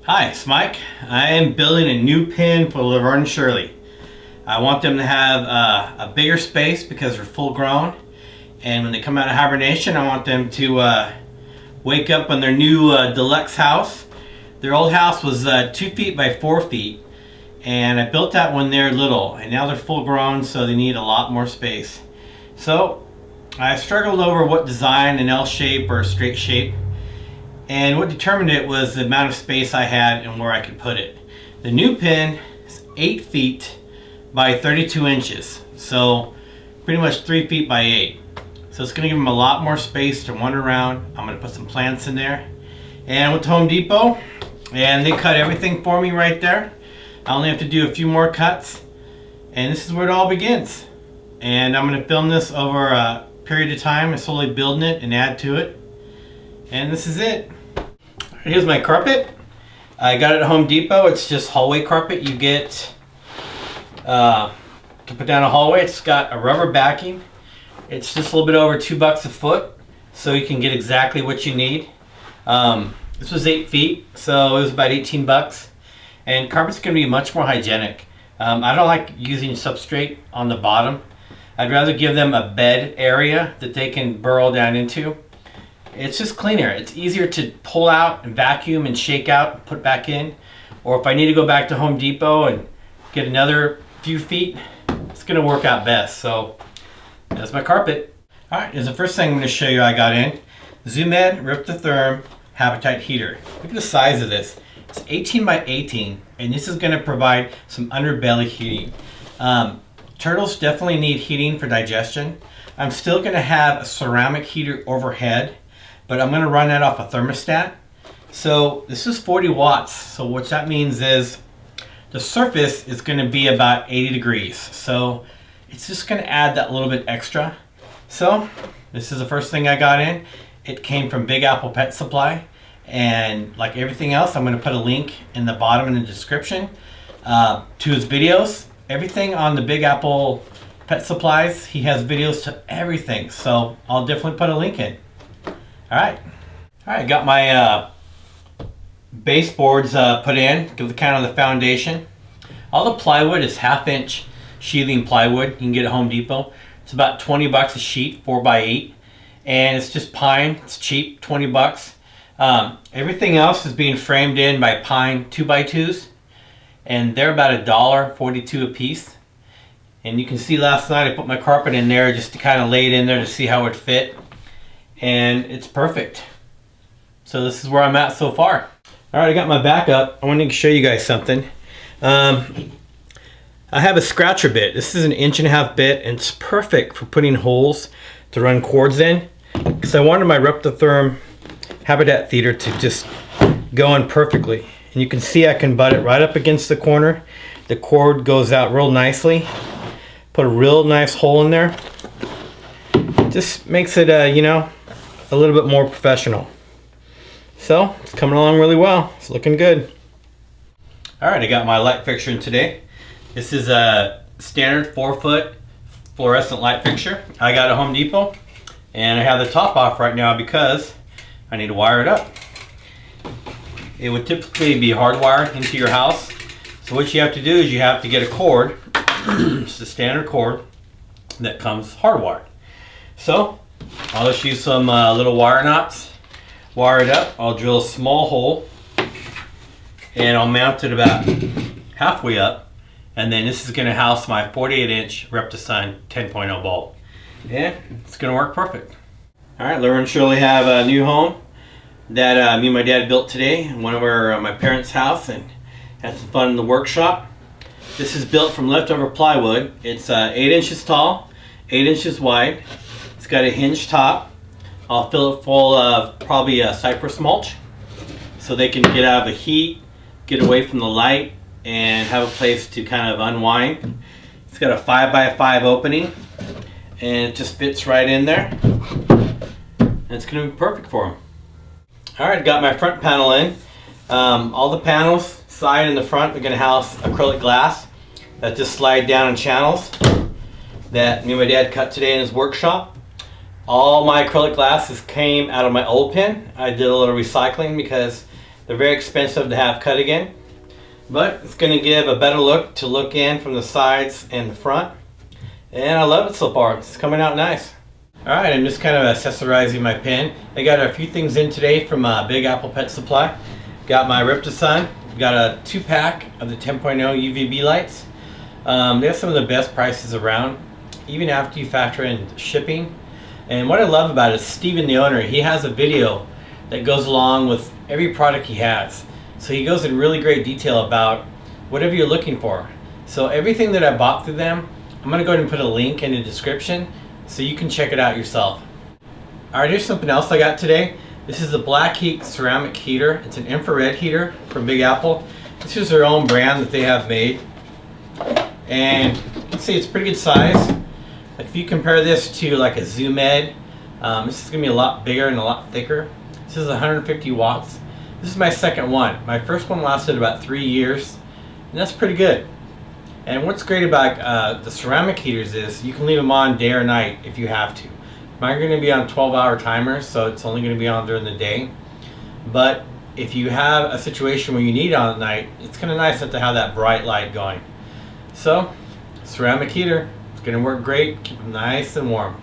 Hi, it's Mike. I am building a new pen for Laverne and Shirley. I want them to have a bigger space because they're full grown, and when they come out of hibernation I want them to wake up in their new deluxe house. Their old house was 2 feet by 4 feet, and I built that when they're little, and now they're full grown, so they need a lot more space. So I struggled over what design, an L shape or a straight shape. And what determined it was the amount of space I had and where I could put it. The new pen is 8 feet by 32 inches. So pretty much 3 feet by 8. So it's going to give them a lot more space to wander around. I'm going to put some plants in there. And I went to Home Depot and they cut everything for me right there. I only have to do a few more cuts. And this is where it all begins. And I'm going to film this over a period of time and slowly building it and add to it. And this is it. Here's my carpet. I got it at Home Depot. It's just hallway carpet. You get to put down a hallway. It's got a rubber backing. It's just a little bit over $2 a foot, so you can get exactly what you need. This was 8 feet, so it was about 18 bucks. And carpet's going to be much more hygienic. I don't like using substrate on the bottom. I'd rather give them a bed area that they can burrow down into. It's just cleaner. It's easier to pull out and vacuum and shake out and put back in. Or if I need to go back to Home Depot and get another few feet, it's going to work out best. So that's my carpet. Alright, here's the first thing I'm going to show you I got in. ZoomEd Riptotherm Habitat Heater. Look at the size of this. It's 18 by 18, and this is going to provide some underbelly heating. Turtles definitely need heating for digestion. I'm still going to have a ceramic heater overhead, but I'm going to run that off a thermostat. So this is 40 watts. So what that means is the surface is going to be about 80 degrees. So it's just going to add that little bit extra. So this is the first thing I got in. It came from Big Apple Pet Supply. And like everything else, I'm going to put a link in the bottom in the description to his videos. Everything on the Big Apple Pet Supplies, he has videos to everything. So I'll definitely put a link in. Alright, got my baseboards put in, give the count on the foundation. All the plywood is 1/2 inch sheathing plywood. You can get at Home Depot. It's about 20 bucks a sheet, 4 by 8. And it's just pine, it's cheap, 20 bucks. Everything else is being framed in by pine 2x2s. And they're about $1.42 a piece. And you can see last night I put my carpet in there just to kind of lay it in there to see how it fit. And it's perfect. So this is where I'm at so far. Alright, I got my backup. I wanted to show you guys something. I have a scratcher bit. This is an 1.5 inch bit, and it's perfect for putting holes to run cords in. Because I wanted my Riptotherm Habitat Theater to just go in perfectly. And you can see I can butt it right up against the corner. The cord goes out real nicely. Put a real nice hole in there. Just makes it, a little bit more professional. So it's coming along really well. It's looking good. Alright, I got my light fixture in today. This is a standard 4-foot fluorescent light fixture I got at Home Depot. And I have the top off right now because I need to wire it up. It would typically be hardwired into your house. So what you have to do is you have to get a cord. It's the standard cord that comes hardwired. So I'll just use some little wire knots, wire it up. I'll drill a small hole and I'll mount it about halfway up, and then this is going to house my 48-inch Reptisun 10.0 bulb, and it's going to work perfect. Alright, Laverne and Shirley have a new home that me and my dad built today in one of my parents' house, and had some fun in the workshop. This is built from leftover plywood. It's 8 inches tall, 8 inches wide. It's got a hinged top. I'll fill it full of probably cypress mulch so they can get out of the heat, get away from the light, and have a place to kind of unwind. It's got a 5x5 opening and it just fits right in there. And it's going to be perfect for them. Alright, got my front panel in. All the panels, side and the front, are going to house acrylic glass that just slide down in channels that me and my dad cut today in his workshop. All my acrylic glasses came out of my old pen. I did a little recycling because They're very expensive to have cut again, but it's going to give a better look to look in from the sides and the front. And I love it so far. It's coming out nice. Alright, I'm just kind of accessorizing my pen. I got a few things in today from Big Apple Pet Supply. Got my Riptosun. Got a 2-pack of the 10.0 UVB lights. They have some of the best prices around, even after you factor in shipping. And what I love about it is Steven, the owner, he has a video that goes along with every product he has. So he goes in really great detail about whatever you're looking for. So everything that I bought through them, I'm going to go ahead and put a link in the description so you can check it out yourself. Alright, here's something else I got today. This is the Black Heat ceramic heater. It's an infrared heater from Big Apple. This is their own brand that they have made. And you can see it's pretty good size. Like if you compare this to like a Zoom Ed, this is going to be a lot bigger and a lot thicker. This is 150 watts. This is my second one. My first one lasted about 3 years, and that's pretty good. And what's great about the ceramic heaters is you can leave them on day or night if you have to. Mine are going to be on 12-hour timers, so it's only going to be on during the day. But if you have a situation where you need it on at night, it's kind of nice not to have that bright light going. So, ceramic heater, it's going to work great, keep them nice and warm.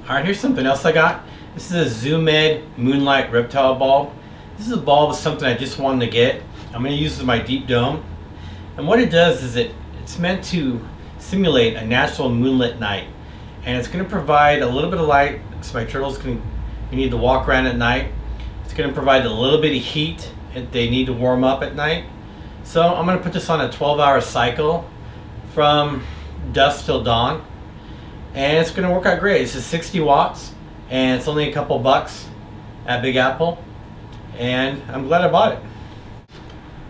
Alright, here's something else I got. This is a Zoom Ed Moonlight Reptile bulb. This is a bulb of something I just wanted to get. I'm going to use it in my deep dome. And what it does is it's meant to simulate a natural moonlit night. And it's going to provide a little bit of light so my turtles can need to walk around at night. It's going to provide a little bit of heat if they need to warm up at night. So I'm going to put this on a 12-hour cycle from dusk till dawn. And it's going to work out great. This is 60 watts and it's only a couple bucks at Big Apple. And I'm glad I bought it.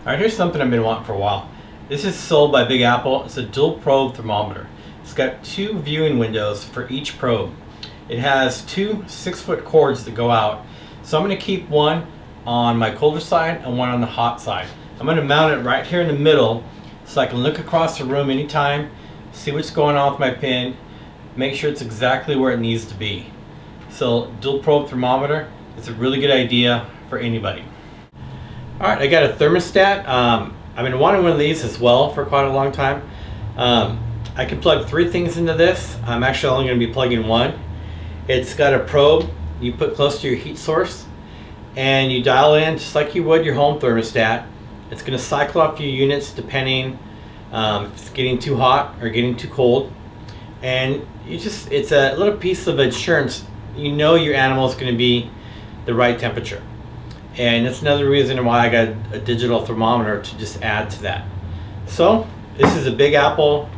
Alright, here's something I've been wanting for a while. This is sold by Big Apple. It's a dual probe thermometer. It's got 2 viewing windows for each probe. It has 2 6-foot cords that go out. So I'm going to keep one on my colder side and one on the hot side. I'm going to mount it right here in the middle so I can look across the room anytime, see what's going on with my pin, make sure it's exactly where it needs to be. So dual probe thermometer, it's a really good idea for anybody. Alright, I got a thermostat. I've been wanting one of these as well for quite a long time. I can plug 3 things into this. I'm actually only going to be plugging one. It's got a probe you put close to your heat source and you dial in just like you would your home thermostat. It's going to cycle off your units depending if it's getting too hot or getting too cold. And it's a little piece of insurance. You know your animal is going to be the right temperature. And that's another reason why I got a digital thermometer to just add to that. So this is a Big Apple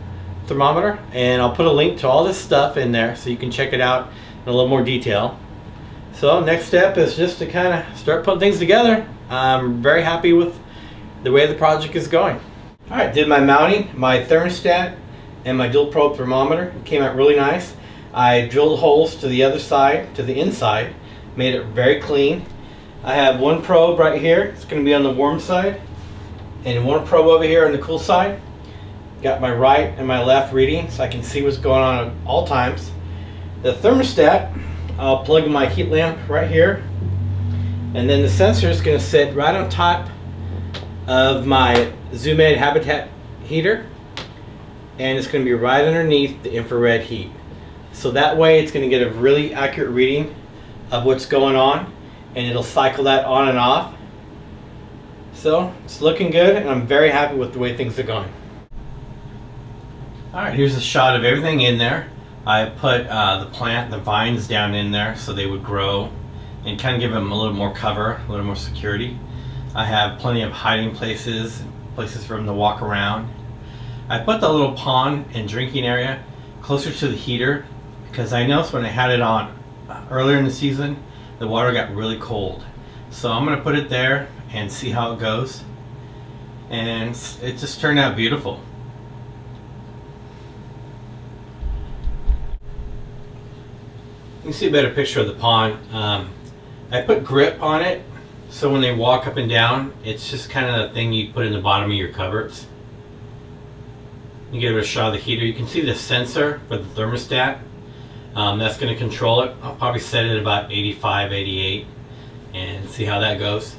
thermometer, and I'll put a link to all this stuff in there so you can check it out in a little more detail. So next step is just to kind of start putting things together. I'm very happy with the way the project is going. Alright, did my mounting, my thermostat, and my dual probe thermometer. It came out really nice. I drilled holes to the other side, to the inside, made it very clean. I have one probe right here. It's going to be on the warm side, and one probe over here on the cool side. Got my right and my left reading so I can see what's going on at all times. The thermostat, I'll plug my heat lamp right here, and then the sensor is going to sit right on top of my Zoom Ed Habitat heater, and it's going to be right underneath the infrared heat. So that way it's going to get a really accurate reading of what's going on, and it'll cycle that on and off. So it's looking good, and I'm very happy with the way things are going. Alright, here's a shot of everything in there. I put the vines down in there so they would grow and kind of give them a little more cover, a little more security. I have plenty of hiding places, places for them to walk around. I put the little pond and drinking area closer to the heater because I noticed when I had it on earlier in the season, the water got really cold. So I'm going to put it there and see how it goes. And it just turned out beautiful. You can see a better picture of the pond. I put grip on it so when they walk up and down, it's just kind of the thing you put in the bottom of your cupboards. You get a shot of the heater. You can see the sensor for the thermostat. That's going to control it. I'll probably set it at about 85, 88 and see how that goes.